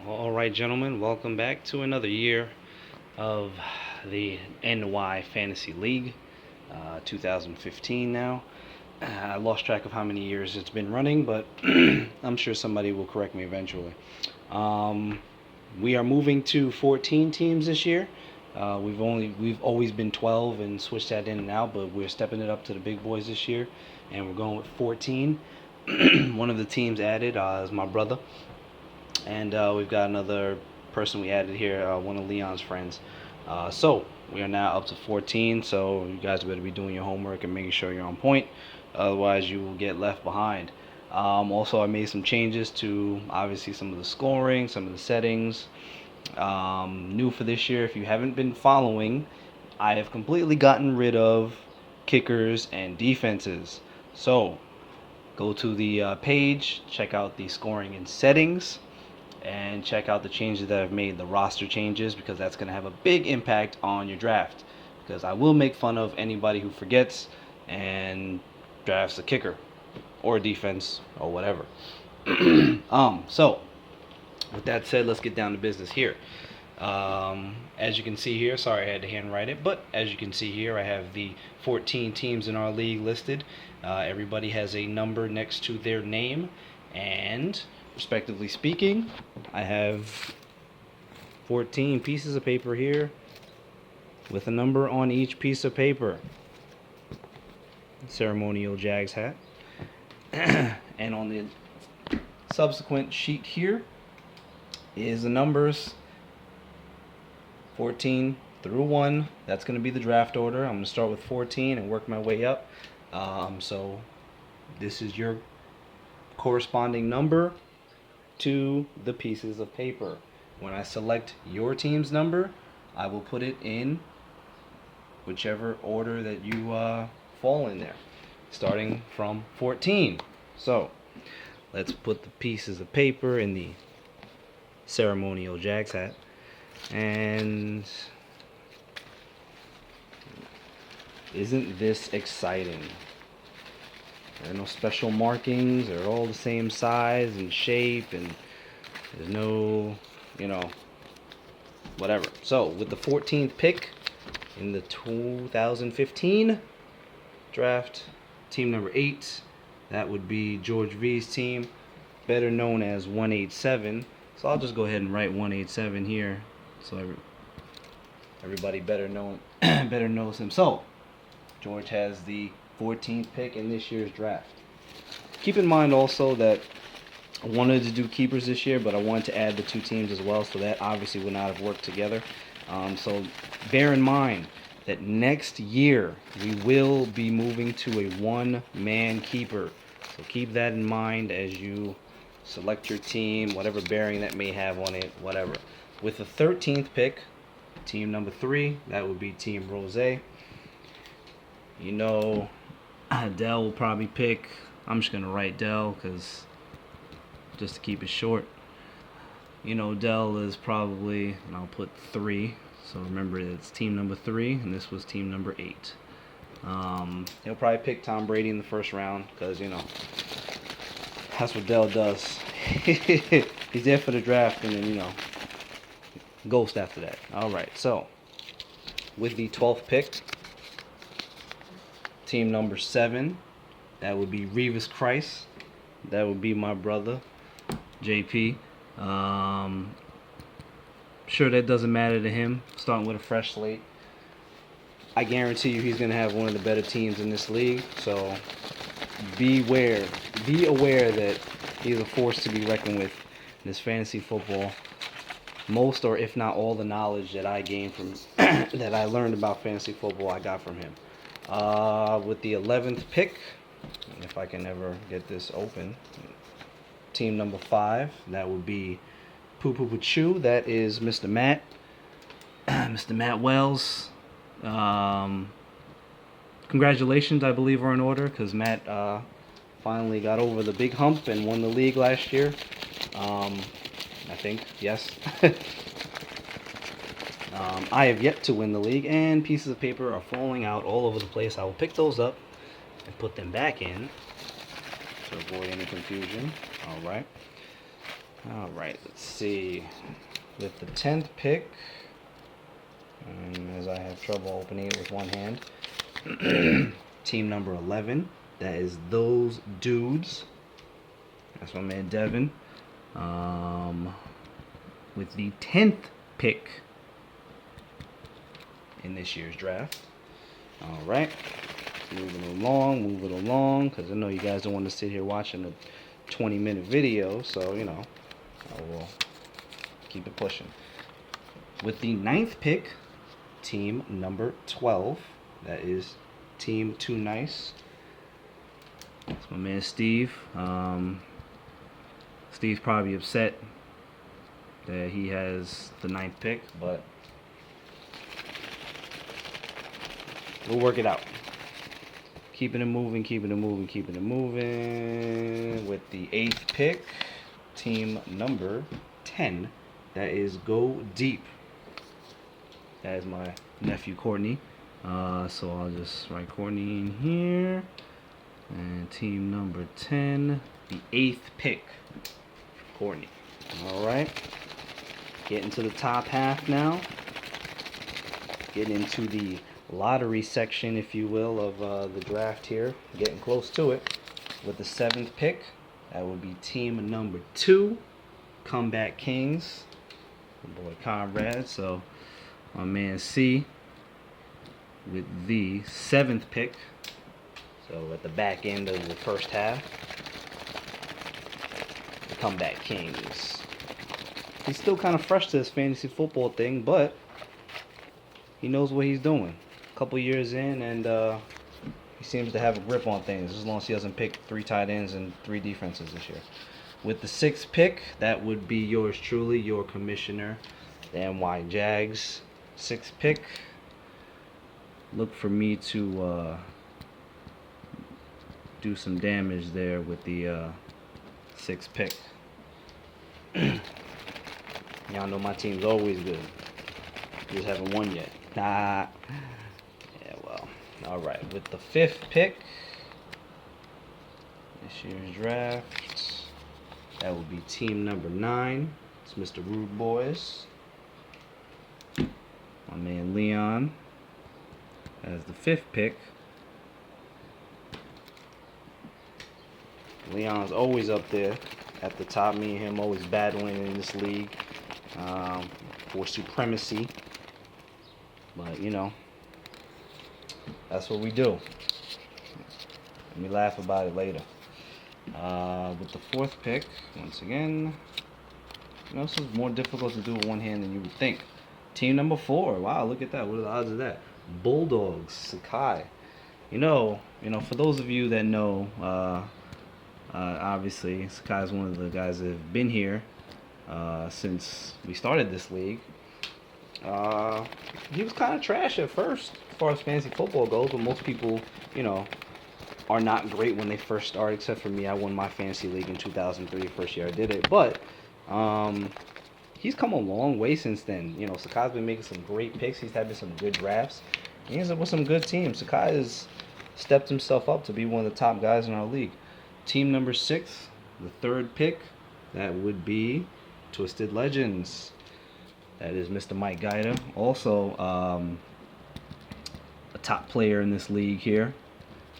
All right, gentlemen, welcome back to another year of the NY Fantasy League, 2015 now. I lost track of how many years it's been running, but I'm sure somebody will correct me eventually. Um, we are moving to 14 teams this year. We've always been 12 and switched that in and out, but we're stepping it up to the big boys this year, and we're going with 14. One of the teams added is my brother. And we've got another person we added here, one of Leon's friends. So we are now up to 14. So you guys better be doing your homework and making sure you're on point. Otherwise, you will get left behind. Also, I made some changes to obviously some of the scoring, some of the settings. New for this year, if you haven't been following, I have completely gotten rid of kickers and defenses. So go to the page, check out the scoring and settings, and check out the changes that I've made, the roster changes, because that's going to have a big impact on your draft. Because I will make fun of anybody who forgets and drafts a kicker or defense or whatever. So with that said, let's get down to business here. As you can see here, sorry I had to handwrite it, but as you can see here, I have the 14 teams in our league listed. Everybody has a number next to their name, and respectively speaking, I have 14 pieces of paper here with a number on each piece of paper. Ceremonial Jags hat. And on the subsequent sheet here is the numbers 14 through 1. That's going to be the draft order. I'm going to start with 14 and work my way up. So this is your corresponding number to the pieces of paper. When I select your team's number, I will put it in whichever order that you fall in there, starting from 14. So let's put the pieces of paper in the ceremonial Jags hat. And isn't this exciting? There are no special markings. They're all the same size and shape, and there's no, whatever. So with the 14th pick in the 2015 draft, team number 8, that would be George V's team, better known as 187. So I'll just go ahead and write 187 here, so everybody better knows him. So George has the 14th pick in this year's draft. Keep in mind also that I wanted to do keepers this year, but I wanted to add the two teams as well, so that obviously would not have worked together. So bear in mind that next year we will be moving to a one-man keeper. So keep that in mind as you select your team, whatever bearing that may have on it, whatever. With the 13th pick, team number 3, that would be Team Rose. Dell will probably pick. I'm just gonna write Dell because just to keep it short. Dell is probably, and I'll put 3. So remember, it's team number 3, and this was team number 8. He'll probably pick Tom Brady in the first round because that's what Dell does. He's there for the draft, and then ghost after that. All right. So with the 12th pick, team number 7, that would be Revis Christ. That would be my brother, JP. Sure, that doesn't matter to him, starting with a fresh slate. I guarantee you he's going to have one of the better teams in this league. So be aware that he's a force to be reckoned with in this fantasy football. Most, or if not all, the knowledge that I gained from that I learned about fantasy football, I got from him. With the 11th pick, if I can ever get this open, team number 5, that would be Poo Poo Poo Choo. That is Mr. Matt, Mr. Matt Wells. Congratulations, I believe are in order, because Matt finally got over the big hump and won the league last year. I think, yes. I have yet to win the league, and pieces of paper are falling out all over the place. I will pick those up and put them back in to avoid any confusion. All right. All right, let's see. With the 10th pick, as I have trouble opening it with one hand, team number 11, that is Those Dudes. That's my man Devin. With the 10th pick in this year's draft. All right, moving along, because I know you guys don't want to sit here watching a 20-minute video, so I will keep it pushing. With the 9th pick, team number 12, that is Team Too Nice. That's my man Steve. Steve's probably upset that he has the 9th pick, but we'll work it out. Keeping it moving. With the 8th pick, team number 10, that is Go Deep. That is my nephew Courtney. So I'll just write Courtney in here. And team number 10, the 8th pick, Courtney. Alright. Getting to the top half now. Getting into the lottery section, if you will, of the draft here. Getting close to it. With the 7th pick, that would be team number 2, Comeback Kings. My boy Conrad. So my man C with the 7th pick. So at the back end of the first half, the Comeback Kings. He's still kind of fresh to this fantasy football thing, but he knows what he's doing. A couple years in, and he seems to have a grip on things, as long as he doesn't pick 3 tight ends and 3 defenses this year. With the 6th pick, that would be yours truly, your commissioner, the NY Jags. 6th pick. Look for me to do some damage there with the 6th pick. Y'all know my team's always good. Just haven't won yet. Nah. Yeah, well. Alright, with the 5th pick, this year's draft, that will be team number 9. It's Mr. Rude Boys. My man Leon as the 5th pick. Leon's always up there at the top. Me and him always battling in this league for supremacy. But, that's what we do. Let me laugh about it later. With the 4th pick, once again, this is more difficult to do with one hand than you would think. Team number 4. Wow, look at that. What are the odds of that? Bulldogs, Sakai. For those of you that know, obviously, Sakai is one of the guys that have been here since we started this league. He was kind of trash at first, as far as fantasy football goes, but most people, are not great when they first start, except for me. I won my fantasy league in 2003, first year I did it. But he's come a long way since then. Sakai's been making some great picks. He's having some good drafts. He ends up with some good teams. Sakai has stepped himself up to be one of the top guys in our league. Team number 6, the 3rd pick, that would be Twisted Legends. That is Mr. Mike Guida. Also, a top player in this league here.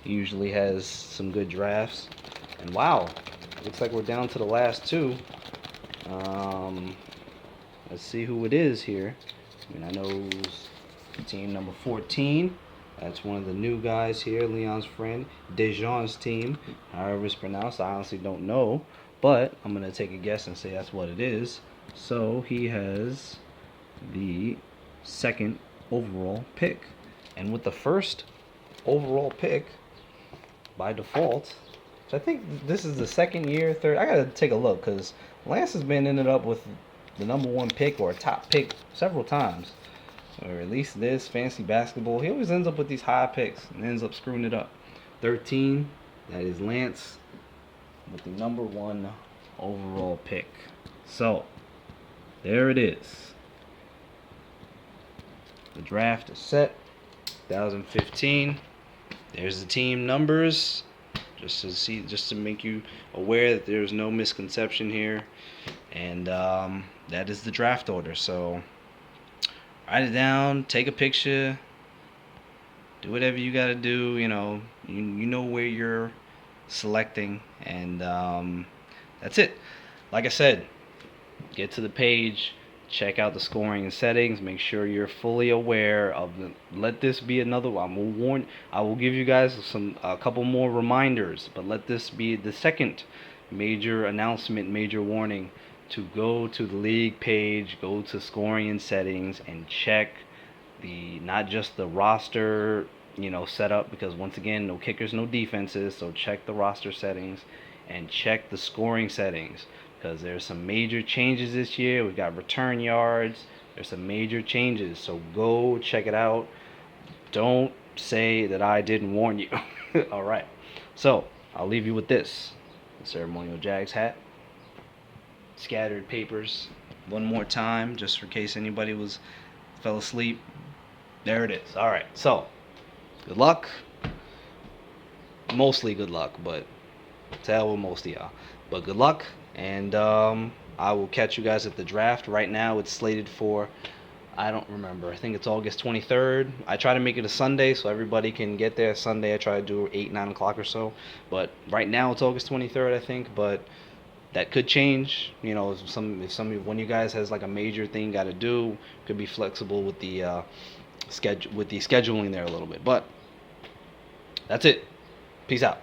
He usually has some good drafts. And wow, looks like we're down to the last 2. Let's see who it is here. I know team number 14. That's one of the new guys here, Leon's friend. Dejan's team, however it's pronounced, I honestly don't know. But I'm going to take a guess and say that's what it is. So he has the 2nd overall pick. And with the 1st overall pick, by default, which I think this is the 2nd year, 3rd. I got to take a look, because Lance has been ended up with the number 1 pick or a top pick several times. Or at least this fantasy basketball. He always ends up with these high picks and ends up screwing it up. 13, that is Lance with the number 1 overall pick. So, there it is. The draft is set. 2015. There's the team numbers. just to make you aware that there's no misconception here, and that is the draft order. So write it down, take a picture, do whatever you got to do. You know where you're selecting, and that's it. Like I said, get to the page, check out the scoring and settings, make sure you're fully aware of the. Let this be another one. I will give you guys a couple more reminders, but let this be the second major announcement, major warning, to go to the league page, go to scoring and settings, and check not just the roster setup, because once again, no kickers, no defenses. So check the roster settings and check the scoring settings, because there's some major changes this year. We've got return yards. There's some major changes, so go check it out. Don't say that I didn't warn you. All right, so I'll leave you with this: the ceremonial Jags hat, scattered papers. One more time, just in case anybody fell asleep. There it is. All right, so good luck. Mostly good luck, but to hell with most of y'all. But good luck, and I will catch you guys at the draft. Right now, it's slated for, I don't remember, I think it's August 23rd. I try to make it a Sunday so everybody can get there Sunday. I try to do 8, 9 o'clock or so. But right now, it's August 23rd, I think. But that could change. If one of you guys has like a major thing got to do, could be flexible with the scheduling there a little bit. But that's it. Peace out.